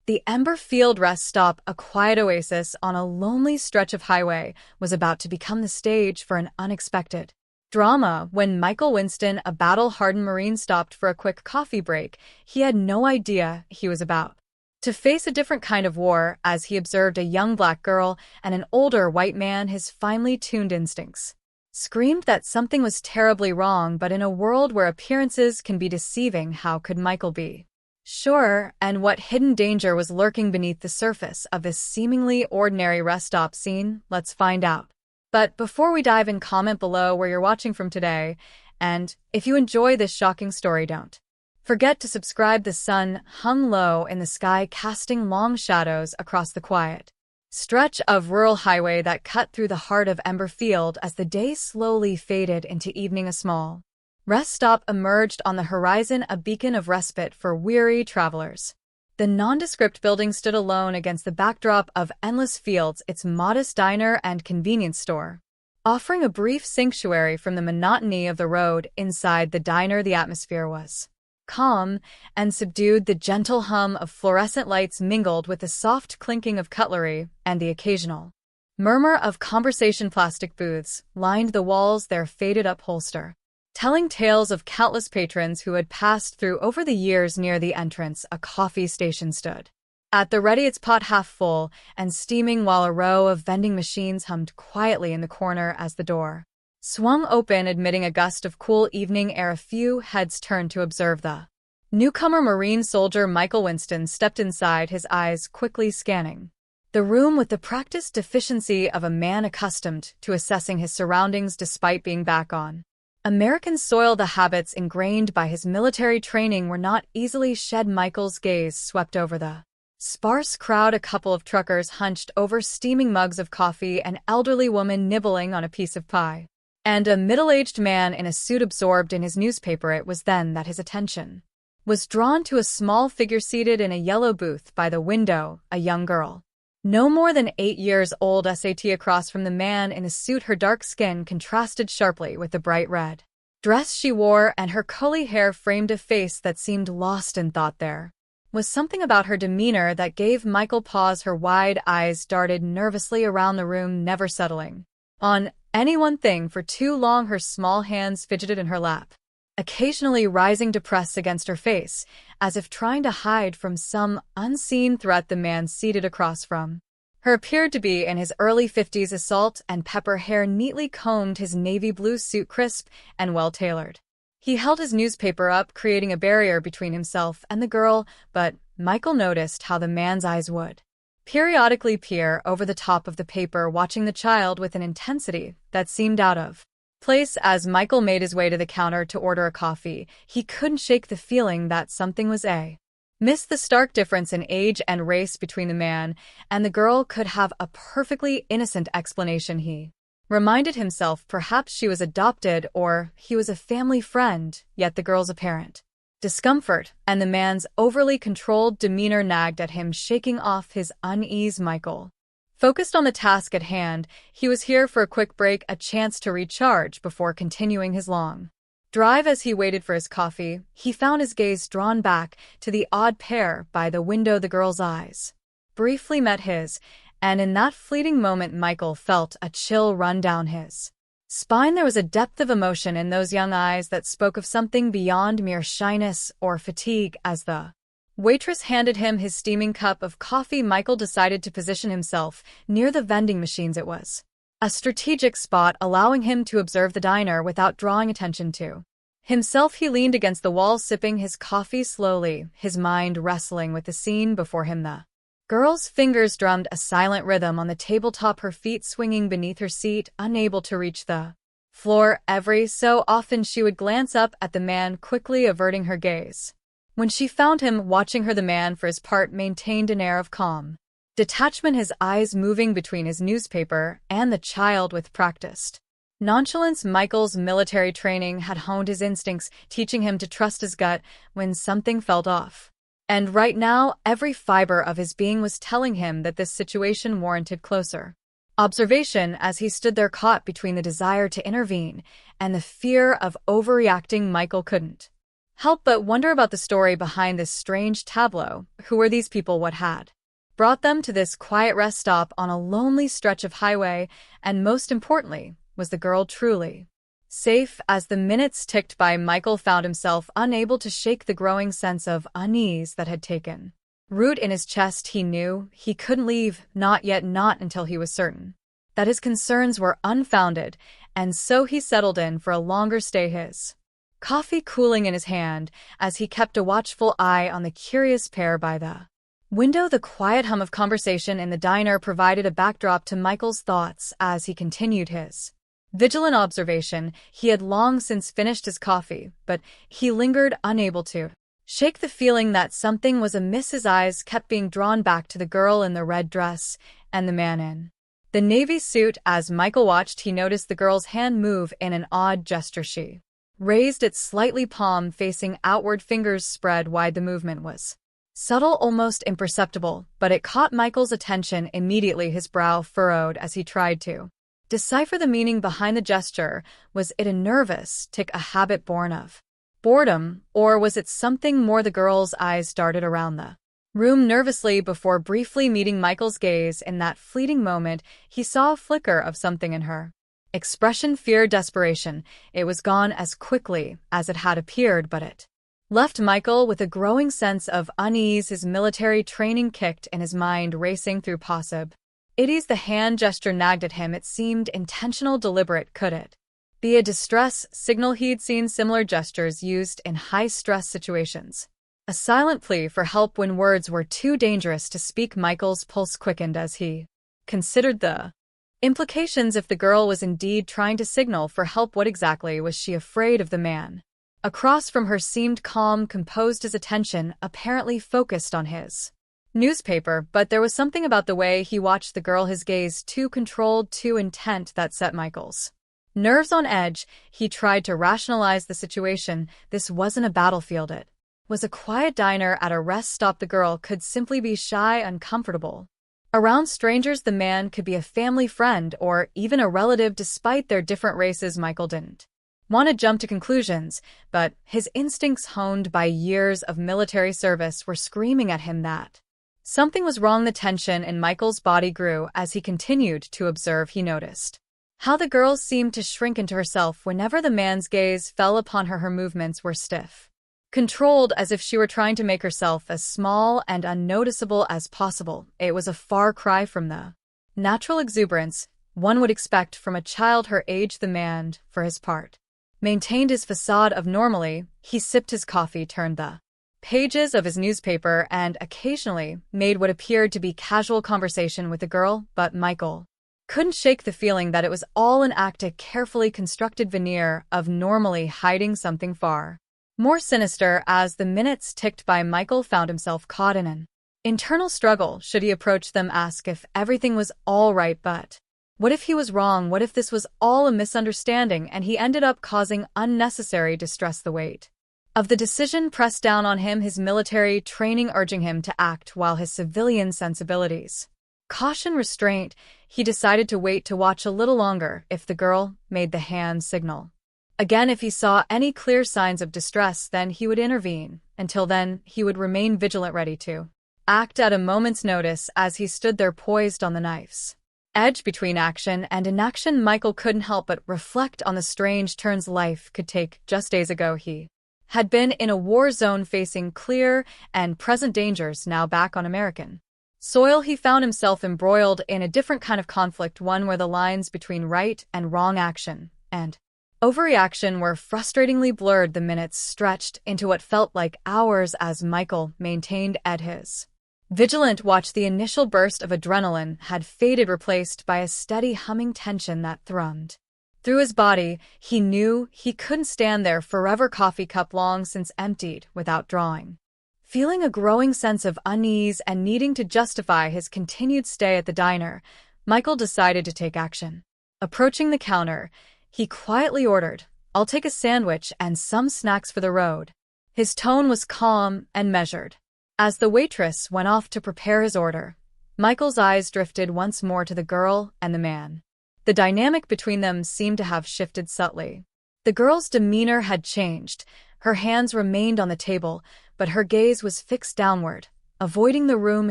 The Ember Field rest stop, a quiet oasis on a lonely stretch of highway, was about to become the stage for an unexpected drama. When Michael Winston, a battle-hardened Marine, stopped for a quick coffee break, he had no idea he was about to face a different kind of war. As he observed a young black girl and an older white man, his finely tuned instincts screamed that something was terribly wrong. But in a world where appearances can be deceiving, how could Michael be sure? And what hidden danger was lurking beneath the surface of this seemingly ordinary rest stop scene? Let's find out. But before we dive in, comment below where you're watching from today, and if you enjoy this shocking story, don't forget to subscribe. The sun hung low in the sky, casting long shadows across the quiet stretch of rural highway that cut through the heart of Ember Field. As the day slowly faded into evening, a small rest stop emerged on the horizon, a beacon of respite for weary travelers. The nondescript building stood alone against the backdrop of endless fields, its modest diner and convenience store offering a brief sanctuary from the monotony of the road. Inside the diner, the atmosphere was calm and subdued. The gentle hum of fluorescent lights mingled with the soft clinking of cutlery and the occasional murmur of conversation. Plastic booths lined the walls, their faded upholster telling tales of countless patrons who had passed through over the years. Near the entrance, a coffee station stood at the ready, its pot half full and steaming, while a row of vending machines hummed quietly in the corner. As the door swung open, admitting a gust of cool evening air, a few heads turned to observe the newcomer. Marine soldier Michael Winston stepped inside, his eyes quickly scanning the room with the practiced efficiency of a man accustomed to assessing his surroundings. Despite being back on American soil, the habits ingrained by his military training were not easily shed. Michael's gaze swept over the sparse crowd. A couple of truckers hunched over steaming mugs of coffee, an elderly woman nibbling on a piece of pie, and a middle-aged man in a suit absorbed in his newspaper. It was then that his attention was drawn to a small figure seated in a yellow booth by the window, a young girl no more than 8 years old, sat across from the man in the suit. Her dark skin contrasted sharply with the bright red dress she wore, and her curly hair framed a face that seemed lost in thought. There was something about her demeanor that gave Michael pause. Her wide eyes darted nervously around the room, never settling on any one thing for too long. Her small hands fidgeted in her lap, occasionally rising to press against her face, as if trying to hide from some unseen threat. The man seated across from her appeared to be in his early 50s, his salt and pepper hair neatly combed, his navy blue suit crisp and well-tailored. He held his newspaper up, creating a barrier between himself and the girl, but Michael noticed how the man's eyes would periodically peer over the top of the paper, watching the child with an intensity that seemed out of place. As Michael made his way to the counter to order a coffee, he couldn't shake the feeling that something was amiss. The stark difference in age and race between the man and the girl could have a perfectly innocent explanation. He reminded himself perhaps she was adopted or he was a family friend, yet the girl's apparent discomfort and the man's overly controlled demeanor nagged at him, shaking off his unease. Michael focused on the task at hand. He was here for a quick break, a chance to recharge before continuing his long drive. As he waited for his coffee, he found his gaze drawn back to the odd pair by the window. The girl's eyes briefly met his, and in that fleeting moment, Michael felt a chill run down his spine. There was a depth of emotion in those young eyes that spoke of something beyond mere shyness or fatigue. As the waitress handed him his steaming cup of coffee, Michael decided to position himself near the vending machines. It was a strategic spot, allowing him to observe the diner without drawing attention to himself. He leaned against the wall, sipping his coffee slowly, his mind wrestling with the scene before him. The girl's fingers drummed a silent rhythm on the tabletop, her feet swinging beneath her seat, unable to reach the floor. Every so often she would glance up at the man, quickly averting her gaze. When she found him watching her, the man, for his part, maintained an air of calm detachment, his eyes moving between his newspaper and the child with practiced nonchalance. Michael's military training had honed his instincts, teaching him to trust his gut when something felt off. And right now, every fiber of his being was telling him that this situation warranted closer observation. As he stood there, caught between the desire to intervene and the fear of overreacting, Michael couldn't help but wonder about the story behind this strange tableau. Who were these people? What had brought them to this quiet rest stop on a lonely stretch of highway? And most importantly, was the girl truly safe? As the minutes ticked by, Michael found himself unable to shake the growing sense of unease that had taken root in his chest. He knew he couldn't leave, not yet, not until he was certain that his concerns were unfounded, and so he settled in for a longer stay, his coffee cooling in his hand as he kept a watchful eye on the curious pair by the window. The quiet hum of conversation in the diner provided a backdrop to Michael's thoughts as he continued his vigilant observation. He had long since finished his coffee, but he lingered, unable to shake the feeling that something was amiss. His eyes kept being drawn back to the girl in the red dress and the man in the navy suit. As Michael watched, he noticed the girl's hand move in an odd gesture. She raised its slightly palm facing outward, fingers spread wide. The movement was subtle, almost imperceptible, but it caught Michael's attention immediately. His brow furrowed as he tried to decipher the meaning behind the gesture. Was it a nervous tic, a habit born of boredom, or was it something more? The girl's eyes darted around the room nervously before briefly meeting Michael's gaze. In that fleeting moment, he saw a flicker of something in her expression: fear, desperation. It was gone as quickly as it had appeared, but it left Michael with a growing sense of unease. His military training kicked in, his mind racing through possibilities. The hand gesture nagged at him. It seemed intentional, deliberate. Could it be a distress signal? He'd seen similar gestures used in high-stress situations. A silent plea for help when words were too dangerous to speak. Michael's pulse quickened as he considered the implications. If the girl was indeed trying to signal for help, what exactly was she afraid of? The man across from her seemed calm, composed, his attention apparently focused on his newspaper, but there was something about the way he watched the girl, his gaze too controlled, too intent, that set Michael's nerves on edge. He tried to rationalize the situation. This wasn't a battlefield. It was a quiet diner at a rest stop. The girl could simply be shy, uncomfortable around strangers. The man could be a family friend or even a relative. Despite their different races, Michael didn't want to jump to conclusions, but his instincts, honed by years of military service, were screaming at him that something was wrong. The tension in Michael's body grew as he continued to observe. He noticed how the girl seemed to shrink into herself whenever the man's gaze fell upon her. Her movements were stiff, controlled, as if she were trying to make herself as small and unnoticeable as possible. It was a far cry from the natural exuberance one would expect from a child her age. The man, for his part, maintained his facade of normalcy. He sipped his coffee, turned the pages of his newspaper, and occasionally made what appeared to be casual conversation with the girl, but Michael couldn't shake the feeling that it was all an act, a carefully constructed veneer of normally hiding something far more sinister. As the minutes ticked by, Michael found himself caught in an internal struggle. Should he approach them, ask if everything was all right? But what if he was wrong? What if this was all a misunderstanding and he ended up causing unnecessary distress? The weight of the decision pressed down on him, his military training urging him to act while his civilian sensibilities caution restraint. He decided to wait, to watch a little longer. If the girl made the hand signal again, if he saw any clear signs of distress, then he would intervene. Until then, he would remain vigilant, ready to act at a moment's notice. As he stood there poised on the knife's edge between action and inaction, Michael couldn't help but reflect on the strange turns life could take. Just days ago, he had been in a war zone facing clear and present dangers. Now back on American soil, he found himself embroiled in a different kind of conflict, one where the lines between right and wrong, action and overreaction, were frustratingly blurred. The minutes stretched into what felt like hours as Michael maintained at his vigilant watch. The initial burst of adrenaline had faded, replaced by a steady humming tension that thrummed through his body. He knew he couldn't stand there forever. Coffee cup long since emptied, without drawing. Feeling a growing sense of unease and needing to justify his continued stay at the diner, Michael decided to take action. Approaching the counter, he quietly ordered, "I'll take a sandwich and some snacks for the road." His tone was calm and measured. As the waitress went off to prepare his order, Michael's eyes drifted once more to the girl and the man. The dynamic between them seemed to have shifted subtly. The girl's demeanor had changed, Her hands remained on the table, but her gaze was fixed downward, avoiding the room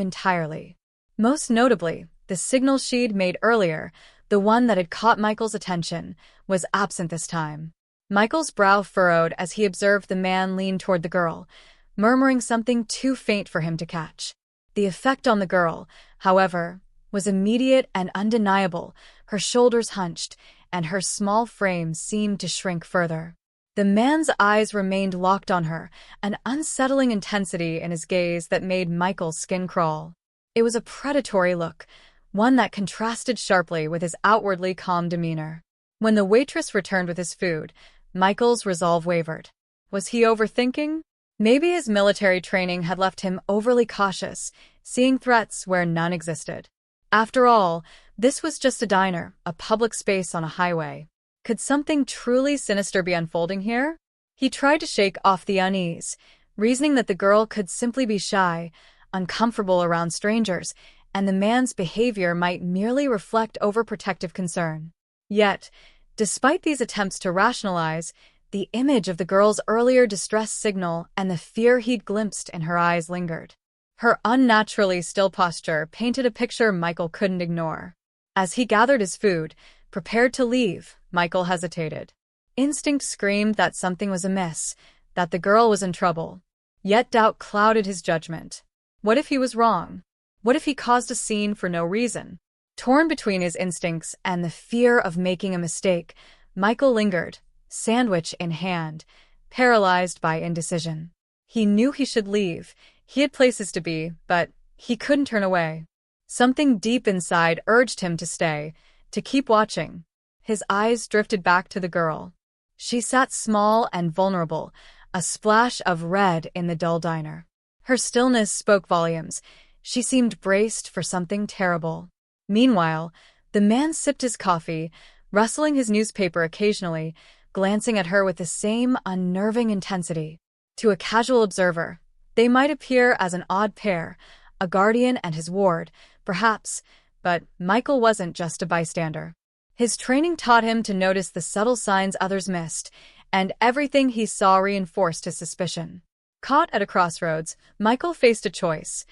entirely. Most notably, the signal she'd made earlier, the one that had caught Michael's attention, was absent this time. Michael's brow furrowed as he observed the man lean toward the girl, murmuring something too faint for him to catch. The effect on the girl, however, was immediate and undeniable. Her shoulders hunched, and her small frame seemed to shrink further. The man's eyes remained locked on her, an unsettling intensity in his gaze that made Michael's skin crawl. It was a predatory look, one that contrasted sharply with his outwardly calm demeanor. When the waitress returned with his food, Michael's resolve wavered. Was he overthinking? Maybe his military training had left him overly cautious, seeing threats where none existed. After all, this was just a diner, a public space on a highway. Could something truly sinister be unfolding here? He tried to shake off the unease, reasoning that the girl could simply be shy, uncomfortable around strangers, and the man's behavior might merely reflect overprotective concern. Yet, despite these attempts to rationalize, the image of the girl's earlier distress signal and the fear he'd glimpsed in her eyes lingered. Her unnaturally still posture painted a picture Michael couldn't ignore. As he gathered his food, prepared to leave, Michael hesitated. Instinct screamed that something was amiss, that the girl was in trouble. Yet doubt clouded his judgment. What if he was wrong? What if he caused a scene for no reason? Torn between his instincts and the fear of making a mistake, Michael lingered, sandwich in hand, paralyzed by indecision. He knew he should leave. He had places to be, but he couldn't turn away. Something deep inside urged him to stay, to keep watching. His eyes drifted back to the girl. She sat small and vulnerable, a splash of red in the dull diner. Her stillness spoke volumes. She seemed braced for something terrible. Meanwhile, the man sipped his coffee, rustling his newspaper occasionally, glancing at her with the same unnerving intensity. To a casual observer, they might appear as an odd pair, a guardian and his ward, perhaps, but Michael wasn't just a bystander. His training taught him to notice the subtle signs others missed, and everything he saw reinforced his suspicion. Caught at a crossroads, Michael faced a choice: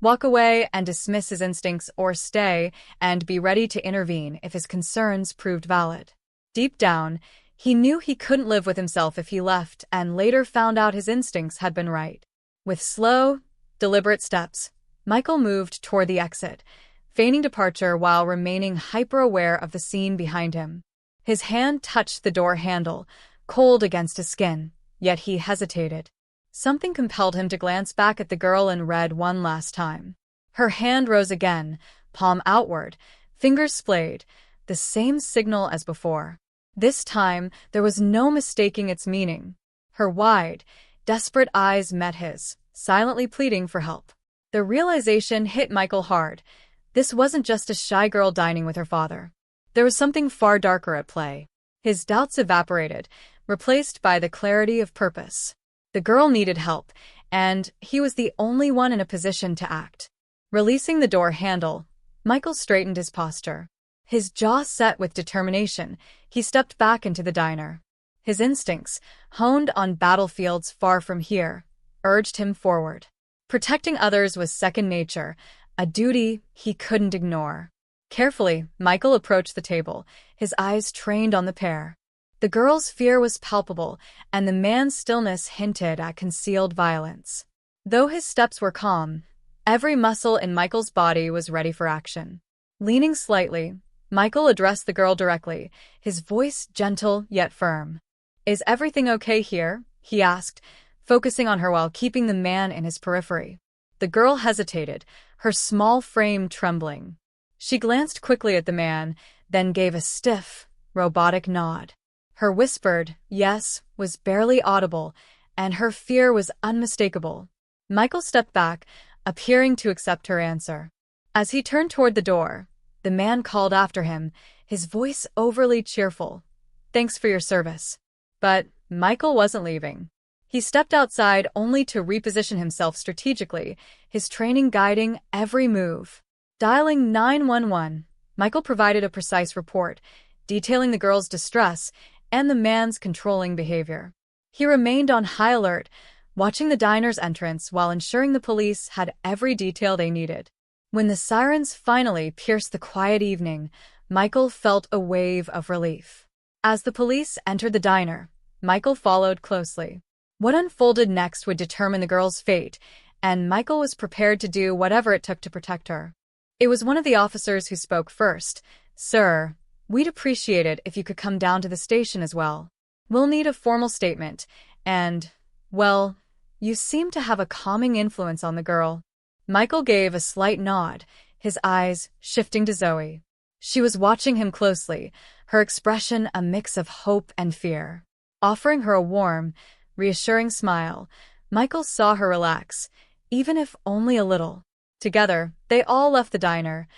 walk away and dismiss his instincts, or stay and be ready to intervene if his concerns proved valid. Deep down, he knew he couldn't live with himself if he left, and later found out his instincts had been right. With slow, deliberate steps, Michael moved toward the exit, feigning departure while remaining hyper-aware of the scene behind him. His hand touched the door handle, cold against his skin, yet he hesitated. Something compelled him to glance back at the girl in red one last time. Her hand rose again, palm outward, fingers splayed, the same signal as before. This time, there was no mistaking its meaning. Her wide, desperate eyes met his, silently pleading for help. The realization hit Michael hard. This wasn't just a shy girl dining with her father. There was something far darker at play. His doubts evaporated, replaced by the clarity of purpose. The girl needed help, and he was the only one in a position to act. Releasing the door handle, Michael straightened his posture. His jaw set with determination, he stepped back into the diner. His instincts, honed on battlefields far from here, urged him forward. Protecting others was second nature, a duty he couldn't ignore. Carefully, Michael approached the table, his eyes trained on the pair. The girl's fear was palpable, and the man's stillness hinted at concealed violence. Though his steps were calm, every muscle in Michael's body was ready for action. Leaning slightly, Michael addressed the girl directly, his voice gentle yet firm. "Is everything okay here?" he asked, focusing on her while keeping the man in his periphery. The girl hesitated, her small frame trembling. She glanced quickly at the man, then gave a stiff, robotic nod. Her whispered yes was barely audible, and her fear was unmistakable. Michael stepped back, appearing to accept her answer. As he turned toward the door, the man called after him, his voice overly cheerful. "Thanks for your service." But Michael wasn't leaving. He stepped outside only to reposition himself strategically, his training guiding every move. Dialing 911, Michael provided a precise report, detailing the girl's distress and the man's controlling behavior. He remained on high alert, watching the diner's entrance while ensuring the police had every detail they needed. When the sirens finally pierced the quiet evening, Michael felt a wave of relief. As the police entered the diner, Michael followed closely. What unfolded next would determine the girl's fate, and Michael was prepared to do whatever it took to protect her. It was one of the officers who spoke first. "Sir, we'd appreciate it if you could come down to the station as well. We'll need a formal statement, and, well, you seem to have a calming influence on the girl." Michael gave a slight nod, his eyes shifting to Zoe. She was watching him closely, her expression a mix of hope and fear. Offering her a warm, reassuring smile, Michael saw her relax, even if only a little. Together, they all left the diner,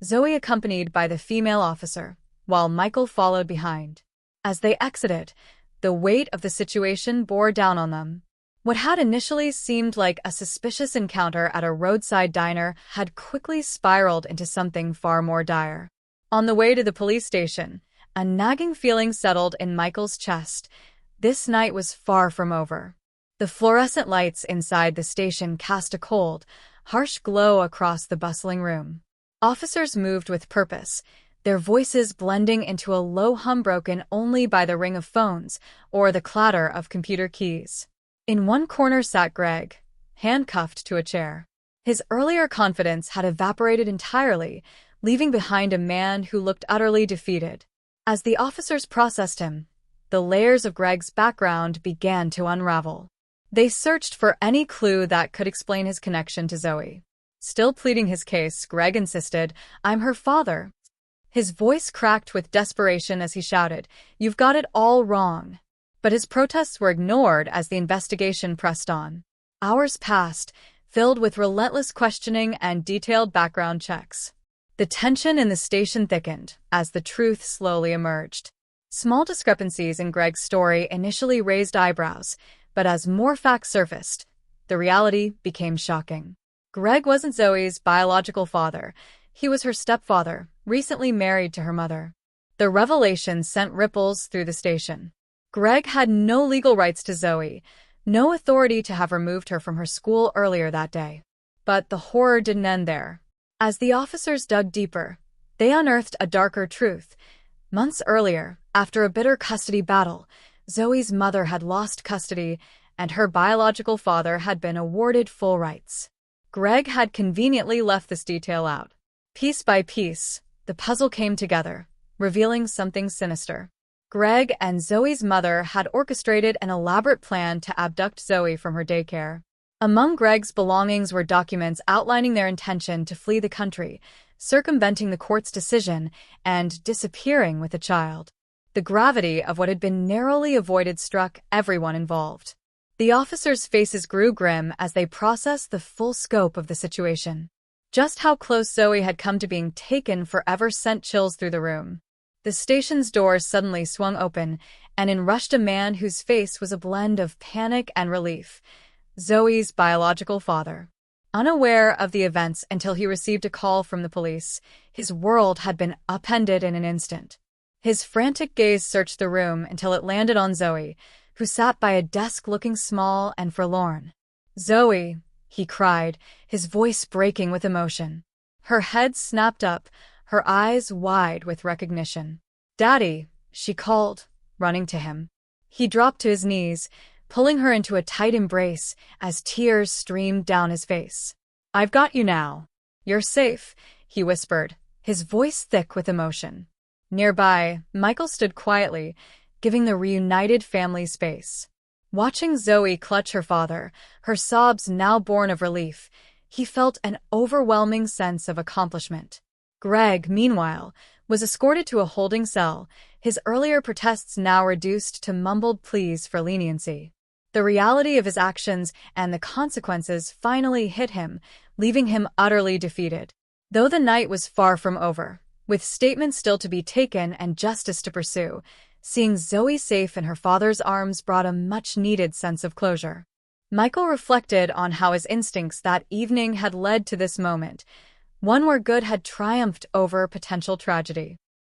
Zoe accompanied by the female officer, while Michael followed behind. As they exited, the weight of the situation bore down on them. What had initially seemed like a suspicious encounter at a roadside diner had quickly spiraled into something far more dire. On the way to the police station, a nagging feeling settled in Michael's chest. This night was far from over. The fluorescent lights inside the station cast a cold, harsh glow across the bustling room. Officers moved with purpose, their voices blending into a low hum broken only by the ring of phones or the clatter of computer keys. In one corner sat Greg, handcuffed to a chair. His earlier confidence had evaporated entirely, leaving behind a man who looked utterly defeated. As the officers processed him, the layers of Greg's background began to unravel. They searched for any clue that could explain his connection to Zoe. Still pleading his case, Greg insisted, "I'm her father." His voice cracked with desperation as he shouted, "You've got it all wrong." But his protests were ignored as the investigation pressed on. Hours passed, filled with relentless questioning and detailed background checks. The tension in the station thickened as the truth slowly emerged. Small discrepancies in Greg's story initially raised eyebrows, but as more facts surfaced, the reality became shocking. Greg wasn't Zoe's biological father. He was her stepfather, recently married to her mother. The revelation sent ripples through the station. Greg had no legal rights to Zoe, no authority to have removed her from her school earlier that day. But the horror didn't end there. As the officers dug deeper, they unearthed a darker truth. Months earlier, after a bitter custody battle, Zoe's mother had lost custody, and her biological father had been awarded full rights. Greg had conveniently left this detail out. Piece by piece, the puzzle came together, revealing something sinister. Greg and Zoe's mother had orchestrated an elaborate plan to abduct Zoe from her daycare. Among Greg's belongings were documents outlining their intention to flee the country, circumventing the court's decision, and disappearing with the child. The gravity of what had been narrowly avoided struck everyone involved. The officers' faces grew grim as they processed the full scope of the situation. Just how close Zoe had come to being taken forever sent chills through the room. The station's door suddenly swung open, and in rushed a man whose face was a blend of panic and relief. Zoe's biological father. Unaware of the events until he received a call from the police, his world had been upended in an instant. His frantic gaze searched the room until it landed on Zoe, who sat by a desk looking small and forlorn. "Zoe," he cried, his voice breaking with emotion. Her head snapped up, her eyes wide with recognition. "Daddy," she called, running to him. He dropped to his knees, pulling her into a tight embrace as tears streamed down his face. "I've got you now. You're safe," he whispered, his voice thick with emotion. Nearby, Michael stood quietly, giving the reunited family space. Watching Zoe clutch her father, her sobs now born of relief, he felt an overwhelming sense of accomplishment. Greg, meanwhile, was escorted to a holding cell, his earlier protests now reduced to mumbled pleas for leniency. The reality of his actions and the consequences finally hit him, leaving him utterly defeated. Though the night was far from over, with statements still to be taken and justice to pursue, seeing Zoe safe in her father's arms brought a much-needed sense of closure. Michael reflected on how his instincts that evening had led to this moment, one where good had triumphed over potential tragedy.